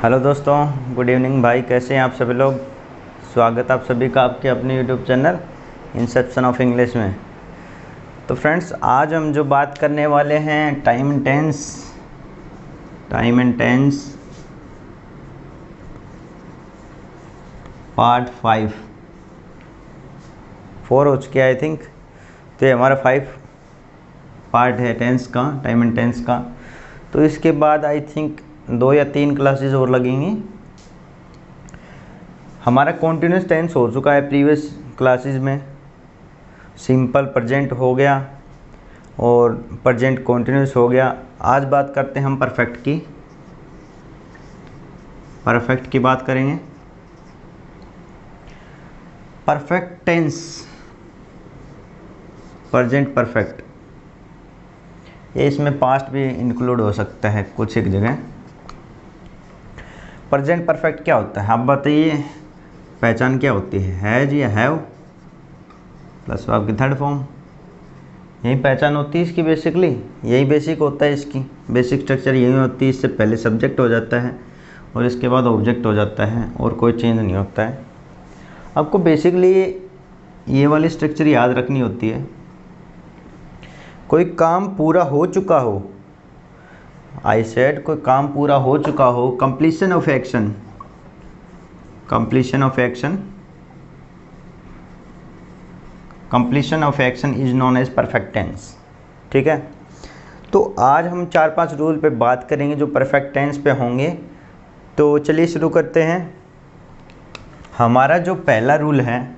Hello दोस्तों, good evening भाई। कैसे हैं आप सभी लोग। स्वागत आप सभी का आपके अपने YouTube channel Inception of English में। तो फ्रेंड्स, आज हम जो बात करने वाले हैं टाइम एंड टेंस पार्ट 5 4 हो चुके आई थिंक। तो ये हमारा 5 पार्ट है टेंस का, टाइम एंड टेंस का। तो इसके बाद आई थिंक 2 या 3 क्लासेस और लगेंगी। हमारा कॉन्टिन्यूस टेंस हो चुका है प्रीवियस क्लासेस में। सिंपल प्रेजेंट हो गया और प्रेजेंट कॉन्टिन्यूस हो गया। आज बात करते हैं हम परफेक्ट की बात करेंगे। परफेक्ट टेंस, प्रेजेंट परफेक्ट, ये इसमें पास्ट भी इंक्लूड हो सकता है कुछ एक जगह। प्रेजेंट परफेक्ट क्या होता है आप बताइए, पहचान क्या होती है? हैज या हैव प्लस वर्ब की थर्ड फॉर्म, यही पहचान होती है इसकी। बेसिकली यही बेसिक होता है, इसकी बेसिक स्ट्रक्चर यही होती है। इससे पहले सब्जेक्ट हो जाता है और इसके बाद ऑब्जेक्ट हो जाता है और कोई चेंज नहीं होता है। आपको बेसिकली ये वाली स्ट्रक्चर याद रखनी होती है। कोई काम पूरा हो चुका हो, आई सेड कोई काम पूरा हो चुका हो, completion of action, completion of action is known as perfect tense. ठीक है, तो आज हम 4-5 रूल पे बात करेंगे जो परफेक्ट टेंस पे होंगे। तो चलिए शुरू करते हैं। हमारा जो पहला रूल है,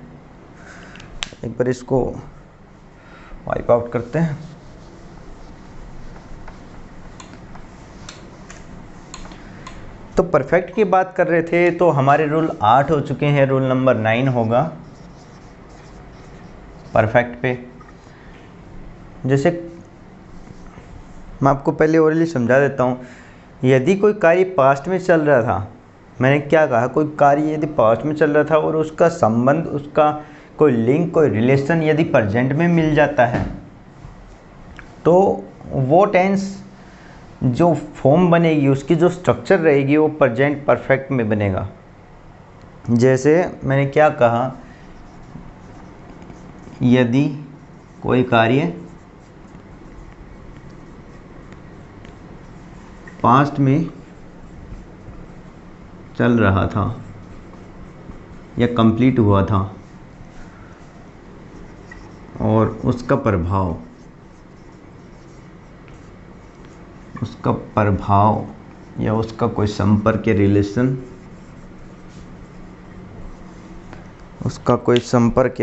एक बार इसको वाइप आउट करते हैं। तो परफेक्ट की बात कर रहे थे, तो हमारे रूल 8 हो चुके हैं। रूल नंबर 9 होगा परफेक्ट पे। जैसे मैं आपको पहले ओरली समझा देता हूँ। यदि कोई कार्य पास्ट में चल रहा था, मैंने क्या कहा, कोई कार्य यदि पास्ट में चल रहा था और उसका संबंध, उसका कोई लिंक, कोई रिलेशन यदि प्रेजेंट में मिल जाता है, तो वो टेंस जो फॉर्म बनेगी, उसकी जो स्ट्रक्चर रहेगी, वो प्रेजेंट परफेक्ट में बनेगा। जैसे मैंने क्या कहा, यदि कोई कार्य पास्ट में चल रहा था या कंप्लीट हुआ था और उसका प्रभाव या उसका कोई संपर्क या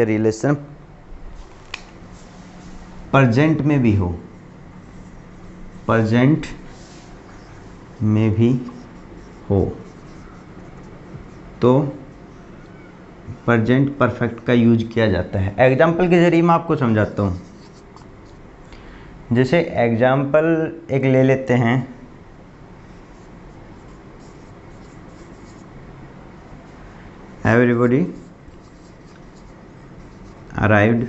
रिलेशन, प्रेजेंट में भी हो, तो प्रेजेंट परफेक्ट का यूज किया जाता है। एग्जाम्पल के जरिए मैं आपको समझाता हूँ। जैसे एग्जाम्पल एक ले लेते हैं। Everybody arrived,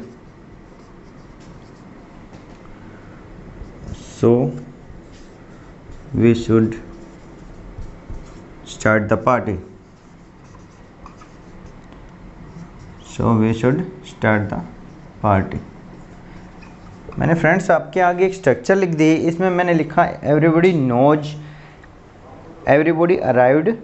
so we should start the party. मैंने फ्रेंड्स आपके आगे एक स्ट्रक्चर लिख दी। इसमें मैंने लिखा everybody knows, everybody arrived,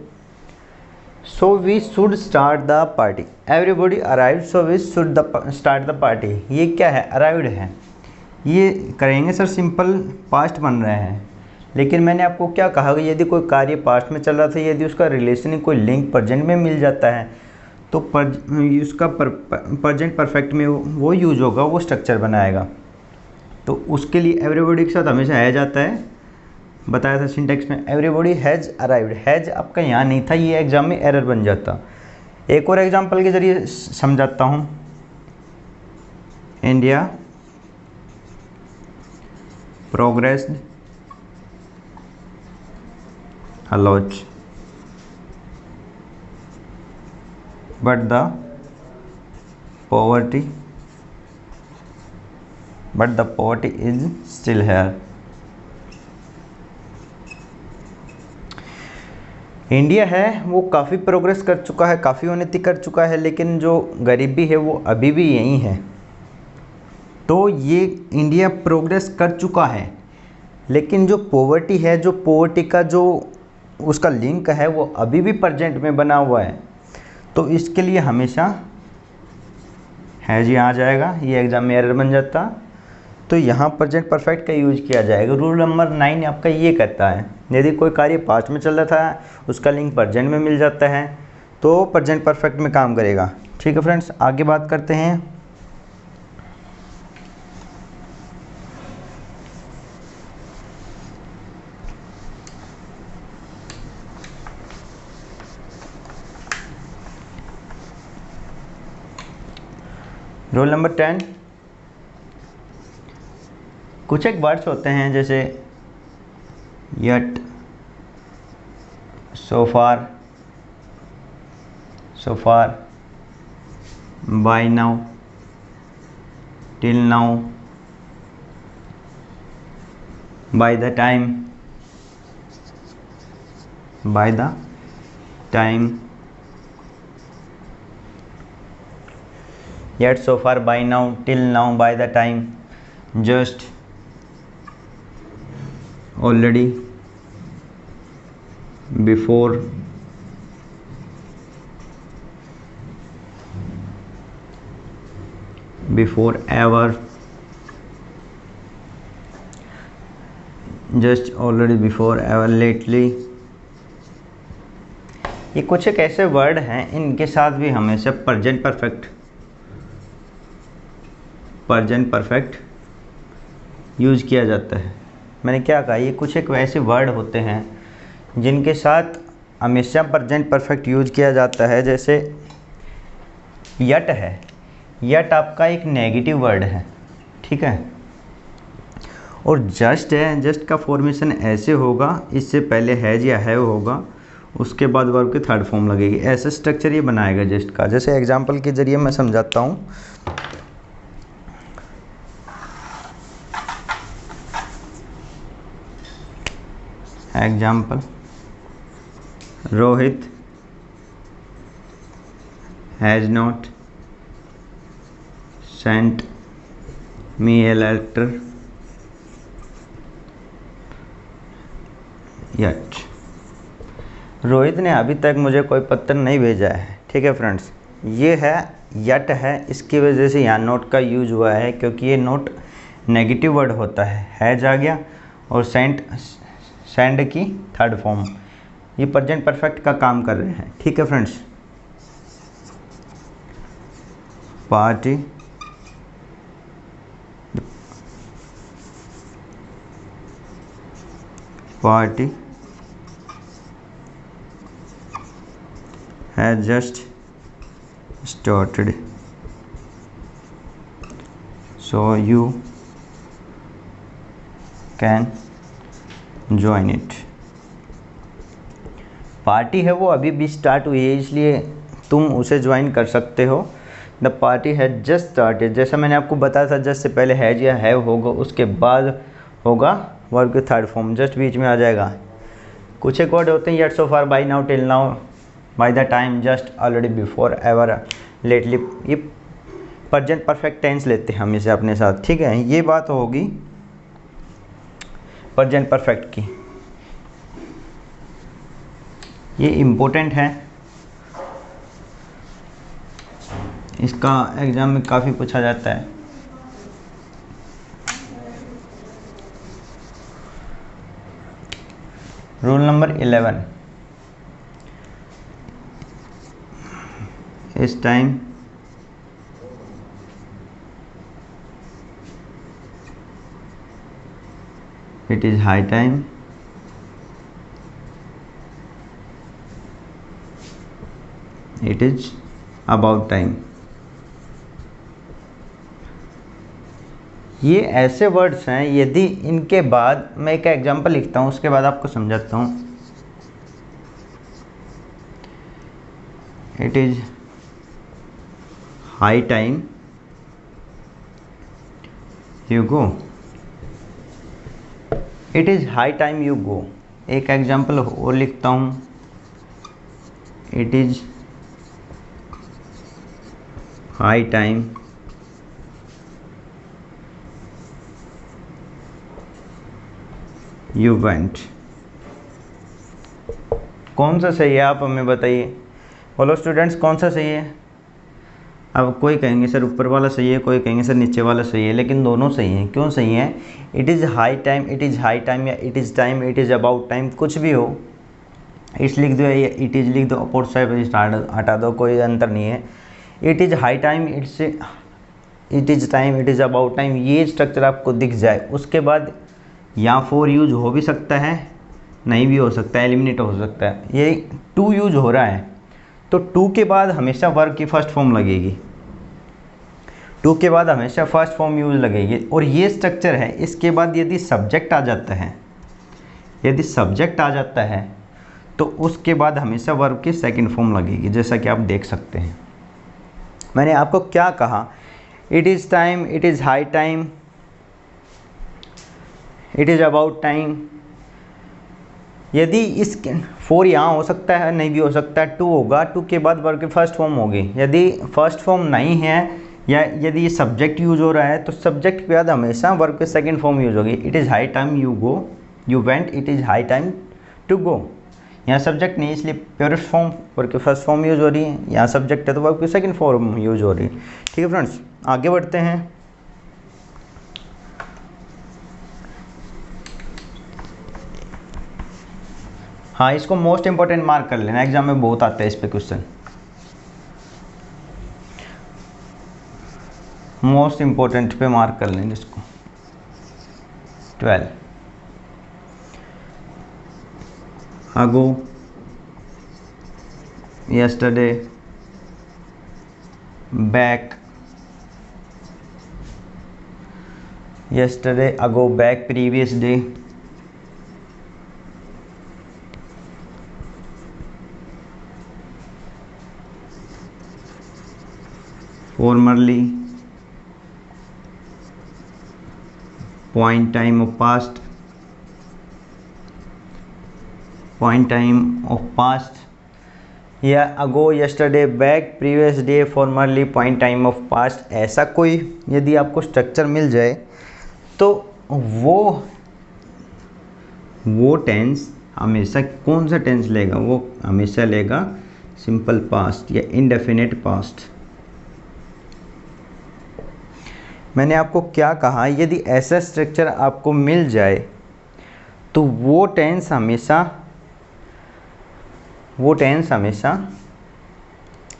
so we should start the party. Everybody arrived, so we should start the party. ये क्या है? अराइव्ड है। ये करेंगे सर, सिंपल पास्ट बन रहे हैं। लेकिन मैंने आपको क्या कहा कि यदि कोई कार्य पास्ट में चल रहा था, यदि उसका रिलेशन, कोई लिंक प्रेजेंट में मिल जाता है, तो उसका प्रेजेंट परफेक्ट में वो यूज होगा, वो स्ट्रक्चर बनाएगा। तो उसके लिए एवरीबॉडी के साथ हमेशा हैज आता है। बताया था सिंटेक्स में, एवरीबॉडी हैज अराइव्ड। हैज आपका यहाँ नहीं था, ये एग्जाम में एरर बन जाता। एक और एग्जाम्पल के जरिए समझाता हूँ। India progressed a lot, but the poverty is still here. India है वो काफ़ी प्रोग्रेस कर चुका है, काफ़ी उन्नति कर चुका है, लेकिन जो गरीबी है वो अभी भी यहीं है। तो ये इंडिया प्रोग्रेस कर चुका है, लेकिन जो पॉवर्टी है, जो पॉवर्टी का जो उसका लिंक है वो अभी भी प्रेजेंट में बना हुआ है। तो इसके लिए हमेशा है जी आ जाएगा, ये एग्जाम में एरर बन जाता। तो यहाँ प्रेजेंट परफेक्ट का यूज किया जाएगा। रूल नंबर 9 आपका ये कहता है, यदि कोई कार्य पास्ट में चल रहा था, उसका लिंक प्रेजेंट में मिल जाता है, तो प्रेजेंट परफेक्ट में काम करेगा। ठीक है फ्रेंड्स, आगे बात करते हैं। रोल नंबर 10, कुछ एक वर्ड्स होते हैं जैसे yet, so far, by now, till now, by the time, yet, so far, by now, till now, by the time, just, already, before, ever, just, already, before, ever, lately। ये कुछ एक ऐसे word हैं, इनके साथ भी हमेशा प्रेजेंट परफेक्ट यूज किया जाता है। मैंने क्या कहा, ये कुछ एक वैसे वर्ड होते हैं जिनके साथ हमेशा प्रेजेंट परफेक्ट यूज किया जाता है। जैसे यट है, यट आपका एक नेगेटिव वर्ड है, ठीक है। और जस्ट है, जस्ट का फॉर्मेशन ऐसे होगा, इससे पहले हैज या हैव होगा, उसके बाद वर्ब की थर्ड फॉर्म लगेगी। ऐसे स्ट्रक्चर ये बनाएगा जस्ट का। जैसे एग्जांपल के जरिए मैं समझाता हूँ। Example, Rohit has not sent me a letter yet. Rohit ने अभी तक मुझे कोई पत्र नहीं भेजा है। ठीक है फ्रेंड्स, ये है यट है, इसकी वजह से यहाँ नोट का यूज हुआ है, क्योंकि ये नोट नेगेटिव वर्ड होता है। हैज आ गया और सेंड की थर्ड फॉर्म, ये प्रेजेंट परफेक्ट का काम कर रहे हैं। ठीक है friends, party has just started, so you can join it। Party है वो अभी भी स्टार्ट हुई है, इसलिए तुम उसे ज्वाइन कर सकते हो। The party has just started, जैसा मैंने आपको बताया था, जस्ट से पहले हैज या हैव होगा, उसके बाद होगा वर्ब की थर्ड फॉर्म, जस्ट बीच में आ जाएगा। कुछ एक वर्ड होते हैं yet, so far, by now, till now, by the time, just, already, before, ever, lately, ये प्रेजेंट परफेक्ट टेंस लेते हैं हमेशा अपने साथ। ठीक है, ये बात होगी प्रेजेंट परफेक्ट की, ये इम्पोर्टेंट है, इसका एग्जाम में काफ़ी पूछा जाता है। रूल नंबर 11, इस time it is high time, it is about time. ये ऐसे वर्ड्स हैं, यदि इनके बाद मैं एक एग्जांपल लिखता हूँ, उसके बाद आपको समझाता हूँ। It is high time you go, it is high time you गो। एक एग्जाम्पल और लिखता हूँ, it is high time you went. कौन सा सही है आप हमें बताइए। बोलो स्टूडेंट्स, कौन सा सही है। अब कोई कहेंगे सर ऊपर वाला सही है, कोई कहेंगे सर नीचे वाला सही है, लेकिन दोनों सही हैं। क्यों सही है? It is high time, it is high time, या it is time, it is about time, कुछ भी हो। इट्स लिख दो या इट इज़ लिख दो, अपोजिट साइड स्टार्ट हटा दो, कोई अंतर नहीं है। It is high time, it is time, it is about time, ये स्ट्रक्चर आपको दिख जाए, उसके बाद या फॉर यूज हो भी सकता है, नहीं भी हो सकता है, एलिमिनेट हो सकता है। ये टू यूज हो रहा है, तो टू के बाद हमेशा वर्ब की फर्स्ट फॉर्म लगेगी, टू के बाद हमेशा फर्स्ट फॉर्म यूज लगेगी। और ये स्ट्रक्चर है, इसके बाद यदि सब्जेक्ट आ जाता है, यदि सब्जेक्ट आ जाता है तो उसके बाद हमेशा वर्ब की सेकंड फॉर्म लगेगी, जैसा कि आप देख सकते हैं। मैंने आपको क्या कहा? It is time, it is high time, it is about time. यदि इस फोर यहाँ हो सकता है, नहीं भी हो सकता है, टू होगा, टू के बाद वर्ब की फर्स्ट फॉर्म होगी। यदि फर्स्ट फॉर्म नहीं है या यदि ये सब्जेक्ट यूज हो रहा है तो सब्जेक्ट के बाद हमेशा वर्ब की सेकंड फॉर्म यूज होगी। It is high time you go, you went, it is high time to go. यहाँ सब्जेक्ट नहीं, इसलिए प्योरेस्ट फॉर्म वर्ब की फर्स्ट फॉर्म यूज हो रही है, यहाँ सब्जेक्ट है तो वर्ब की सेकंड फॉर्म यूज हो रही है। ठीक है फ्रेंड्स, आगे बढ़ते हैं। हाँ, इसको मोस्ट इंपॉर्टेंट मार्क कर लेना, एग्जाम में बहुत आते हैं इस पे क्वेश्चन। मोस्ट इंपॉर्टेंट पे मार्क कर लेंगे इसको। 12 ago, yesterday, back, yesterday, ago, back, previous day, formerly, point time of past, point time of past, या ago, yesterday, back, previous day, formerly, point time of past। ऐसा कोई यदि आपको structure मिल जाए तो वो टेंस हमेशा कौन सा टेंस लेगा? वो हमेशा लेगा सिंपल पास्ट या इंडेफिनिट पास्ट। मैंने आपको क्या कहा? यदि ऐसा स्ट्रक्चर आपको मिल जाए तो वो टेंस हमेशा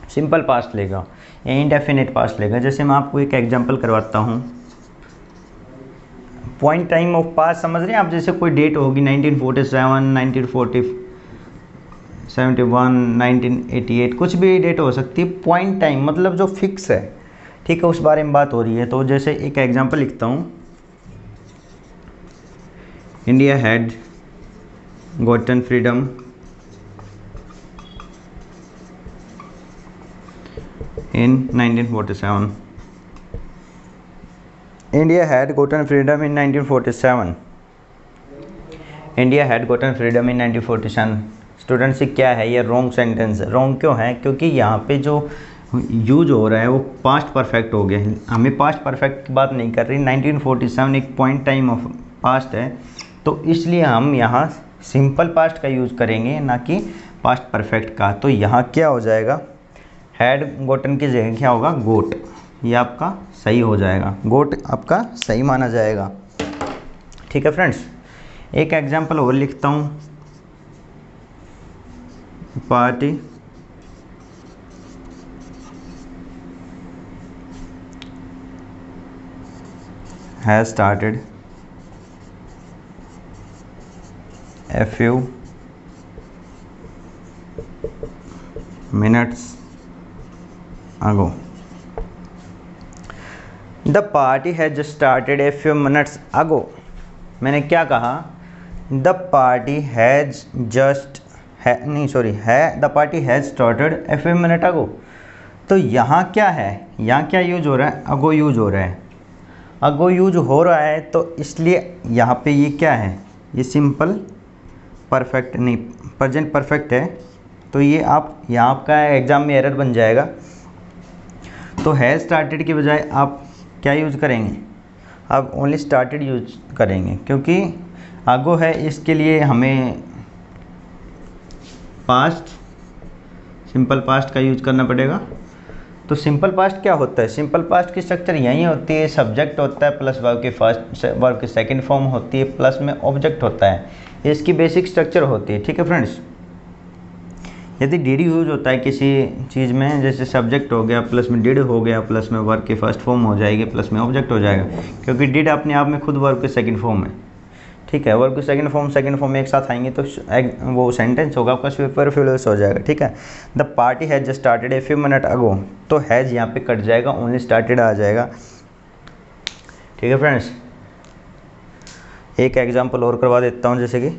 सिंपल पास्ट लेगा या इंडेफिनिट पास्ट लेगा। जैसे मैं आपको एक एग्जांपल करवाता हूँ। पॉइंट टाइम ऑफ पास्ट समझ रहे हैं आप? जैसे कोई डेट होगी 1947, 1940, 71, 1988, कुछ भी डेट हो सकती है। पॉइंट टाइम मतलब जो फिक्स है, ठीक है, उस बारे में बात हो रही है। तो जैसे एक एग्जांपल लिखता हूँ। India had gotten freedom in 1947. India had gotten freedom in 1947. India had gotten freedom in 1947. Students, क्या है ये? Wrong sentence. रॉन्ग क्यों है? क्योंकि यहाँ पे जो यूज हो रहा है वो पास्ट परफेक्ट हो गया है। हमें पास्ट परफेक्ट की बात नहीं कर रही। 1947 एक पॉइंट टाइम ऑफ पास्ट है, तो इसलिए हम यहाँ सिंपल पास्ट का यूज़ करेंगे, ना कि पास्ट परफेक्ट का। तो यहाँ क्या हो जाएगा? हैड गोटन की जगह क्या होगा? गोट। ये आपका सही हो जाएगा, गोट आपका सही माना जाएगा। ठीक है फ्रेंड्स, एक एग्जांपल और लिखता हूँ। Party has started a few minutes ago. The party has just started a few minutes ago. मैंने क्या कहा? The party has just the party has started a few minutes ago. तो यहाँ क्या है? यहाँ क्या यूज हो रहा है? अगो यूज हो रहा है। अगो यूज हो रहा है तो इसलिए यहाँ पे ये क्या है? ये सिंपल परफेक्ट नहीं, प्रेजेंट परफेक्ट है। तो ये आप यहाँ आपका एग्ज़ाम में एरर बन जाएगा। तो हैज़ स्टार्टेड के बजाय आप क्या यूज़ करेंगे, आप ओनली स्टार्टेड यूज करेंगे, क्योंकि आगो है इसके लिए हमें पास्ट, सिंपल पास्ट का यूज करना पड़ेगा। तो सिंपल पास्ट क्या होता है, सिंपल पास्ट की स्ट्रक्चर यही होती है, सब्जेक्ट होता है प्लस वर्ब की फर्स्ट, वर्ब की सेकंड फॉर्म होती है, प्लस में ऑब्जेक्ट होता है, ये इसकी बेसिक स्ट्रक्चर होती है। ठीक है फ्रेंड्स, यदि डिड यूज होता है किसी चीज़ में, जैसे सब्जेक्ट हो गया प्लस में डिड हो गया, प्लस में वर्ब की फर्स्ट फॉर्म हो जाएगी, प्लस में ऑब्जेक्ट हो जाएगा, क्योंकि डिड अपने आप में खुद वर्ब की सेकंड फॉर्म है। ठीक है, वर्ब की सेकंड फॉर्म एक साथ आएंगे तो वो सेंटेंस होगा आपका सुपरफ्लुअस हो जाएगा। ठीक है, the party has just started a few minute ago, तो हैज यहाँ पे कट जाएगा, ओनली स्टार्टेड आ जाएगा। ठीक है फ्रेंड्स, एक एग्जांपल और करवा देता हूँ, जैसे कि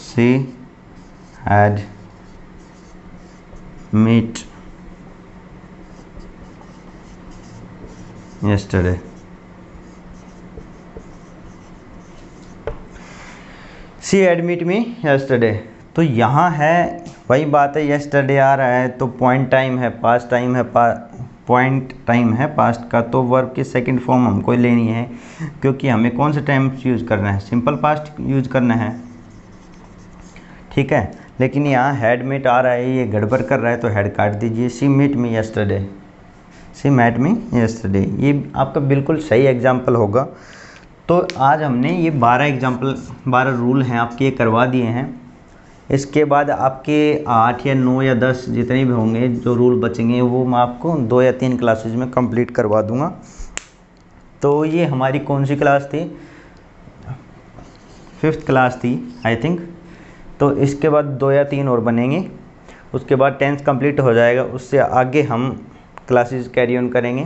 she had met yesterday। she had met me yesterday, तो यहाँ है वही बात है, yesterday आ रहा है तो पॉइंट टाइम है, पास्ट टाइम है, पॉइंट टाइम है पास्ट का, तो वर्ब की सेकंड फॉर्म हमको लेनी है, क्योंकि हमें कौन सा टाइम यूज़ करना है, सिंपल पास्ट यूज़ करना है। ठीक है, लेकिन यहाँ हैड मेट आ रहा है, ये गड़बड़ कर रहा है, तो हैड काट दीजिए। She met me yesterday, she met me yesterday, ये आपका बिल्कुल सही एग्जाम्पल होगा। तो आज हमने ये 12 रूल हैं आपके, ये करवा दिए हैं। इसके बाद आपके 8 या 9 या 10 जितने भी होंगे जो रूल बचेंगे, वो मैं आपको 2 या 3 क्लासेज में कंप्लीट करवा दूँगा। तो ये हमारी कौन सी क्लास थी, 5th क्लास थी आई थिंक। तो इसके बाद 2 या 3 और बनेंगे, उसके बाद 10th कंप्लीट हो जाएगा, उससे आगे हम क्लासेस कैरी ऑन करेंगे।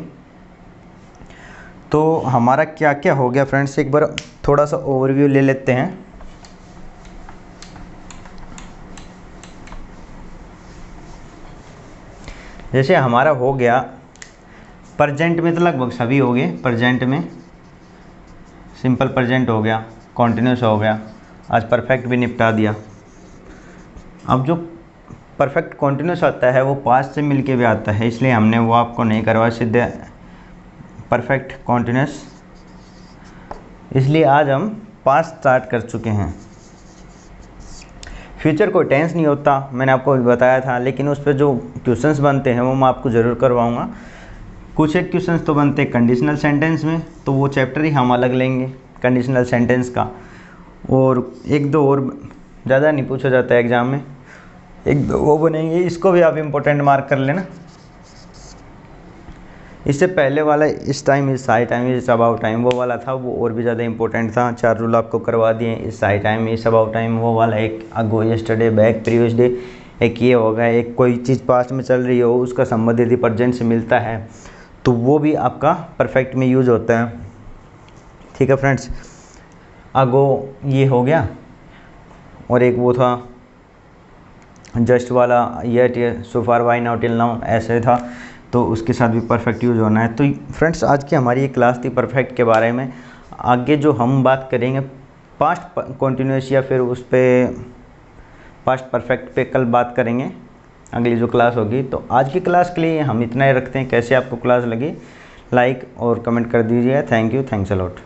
तो हमारा क्या क्या हो गया फ्रेंड्स, एक बार थोड़ा सा ओवरव्यू ले लेते हैं। जैसे हमारा हो गया प्रेजेंट में, तो लगभग सभी हो गए। प्रेजेंट में सिंपल प्रेजेंट हो गया, कॉन्टिन्यूस हो गया, आज परफेक्ट भी निपटा दिया। अब जो परफेक्ट कॉन्टिन्यूस आता है वो पास्ट से मिलके भी आता है, इसलिए हमने वो आपको नहीं करवाया, सीधे परफेक्ट कॉन्टिन्यूस, इसलिए आज हम पास्ट स्टार्ट कर चुके हैं। फ्यूचर कोई टेंस नहीं होता, मैंने आपको बताया था, लेकिन उस पर जो क्वेश्चंस बनते हैं वो मैं आपको ज़रूर करवाऊँगा। कुछ एक क्वेश्चंस तो बनते हैं कंडीशनल सेंटेंस में, तो वो चैप्टर ही हम अलग लेंगे कंडीशनल सेंटेंस का, और 1-2 और ज़्यादा नहीं पूछा जाता है एग्ज़ाम में, 1-2 वो बनेंगे, इसको भी आप इम्पोर्टेंट मार्क कर लेना। इससे पहले वाला इस टाइम इस साई टाइम इस अबाउट टाइम वो वाला था, वो और भी ज़्यादा इंपॉर्टेंट था। 4 रूल आपको करवा दिए, इस साई टाइम इस अबाउट टाइम वो वाला, एक अगो यस्टरडे बैक प्रीवियस डे, एक ये होगा, एक कोई चीज़ पास्ट में चल रही हो उसका संबंध यदि प्रेजेंट से मिलता है तो वो भी आपका परफेक्ट में यूज होता है। ठीक है फ्रेंड्स, अगो ये हो गया, और एक वो था जस्ट वाला, yet, so far, why, now, till now, ऐसे था, तो उसके साथ भी परफेक्ट यूज़ होना है। तो फ्रेंड्स आज की हमारी ये क्लास थी परफेक्ट के बारे में। आगे जो हम बात करेंगे पास्ट कॉन्टिन्यूस या फिर उस पर पास्ट परफेक्ट पे कल बात करेंगे, अगली जो क्लास होगी। तो आज की क्लास के लिए हम इतना ही रखते हैं। कैसे आपको क्लास लगी, लाइक और कमेंट कर दीजिए। Thank you, thanks a lot.